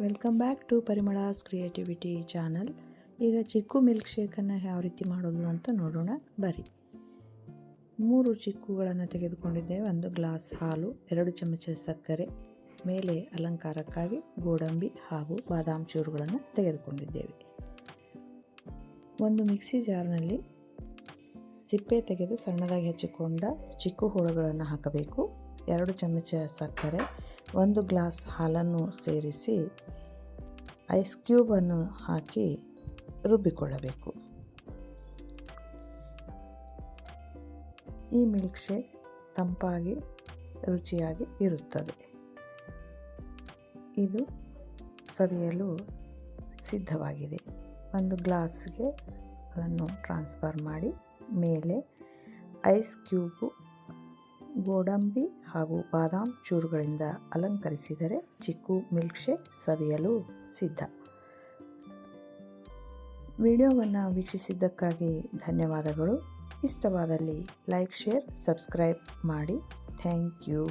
Welcome back to Parimala's creativity channel. ಈಗ chikoo milk ಶೇಕನ್ನು ಯಾವ ರೀತಿ ಮಾಡೋದು ಅಂತ ನೋಡೋಣ ಬರ್ರಿ. 3 ಚಿಕ್ಕುಗಳನ್ನು ತೆಗೆದುಕೊಂಡಿದ್ದೇವೆ. 1 ಗ್ಲಾಸ್ ಹಾಲು, 2 ಚಮಚ ಸಕ್ಕರೆ, ಮೇಲೆ ಅಲಂಕಾರಕ್ಕಾಗಿ ಗೋಡಂಬಿ ಹಾಗೂ ಬಾದಾಮ್ ಚೂರುಗಳನ್ನು ತೆಗೆದುಕೊಂಡಿದ್ದೇವೆ. ಒಂದು ಮಿಕ್ಸಿ ಜಾರ್ನಲ್ಲಿ ಸಿಪ್ಪೆ ತೆಗೆದು ಸಣ್ಣದಾಗಿ ಹೆಚ್ಚಿಕೊಂಡ ಚಿಕ್ಕು ಹೋಳುಗಳನ್ನು ಹಾಕಬೇಕು. 2 ಚಮಚ ಸಕ್ಕರೆ, 1 ಗ್ಲಾಸ್ ಹಾಲನ್ನು ಸೇರಿಸಿ ಐಸ್ ಕ್ಯೂಬನ್ನು ಹಾಕಿ ರುಬ್ಬಿಕೊಳ್ಳಬೇಕು. ಈ ಮಿಲ್ಕ್ ಶೇಕ್ ತಂಪಾಗಿ ರುಚಿಯಾಗಿ ಇರುತ್ತದೆ. ಇದು ಸವಿಯಲು ಸಿದ್ಧವಾಗಿದೆ. 1 ಗ್ಲಾಸ್ಗೆ ಅದನ್ನು ಟ್ರಾನ್ಸ್ಫರ್ ಮಾಡಿ ಮೇಲೆ ಐಸ್ ಕ್ಯೂಬು, ಗೋಡಂಬಿ ಹಾಗೂ ಬಾದಾಮ್ ಚೂರುಗಳಿಂದ ಅಲಂಕರಿಸಿದರೆ ಚಿಕ್ಕು ಮಿಲ್ಕ್ ಶೇಕ್ ಸವಿಯಲು ಸಿದ್ಧ. ವಿಡಿಯೋವನ್ನು ವೀಕ್ಷಿಸಿದ್ದಕ್ಕಾಗಿ ಧನ್ಯವಾದಗಳು. ಇಷ್ಟವಾದಲ್ಲಿ ಲೈಕ್, ಶೇರ್, ಸಬ್ಸ್ಕ್ರೈಬ್ ಮಾಡಿ. Thank you.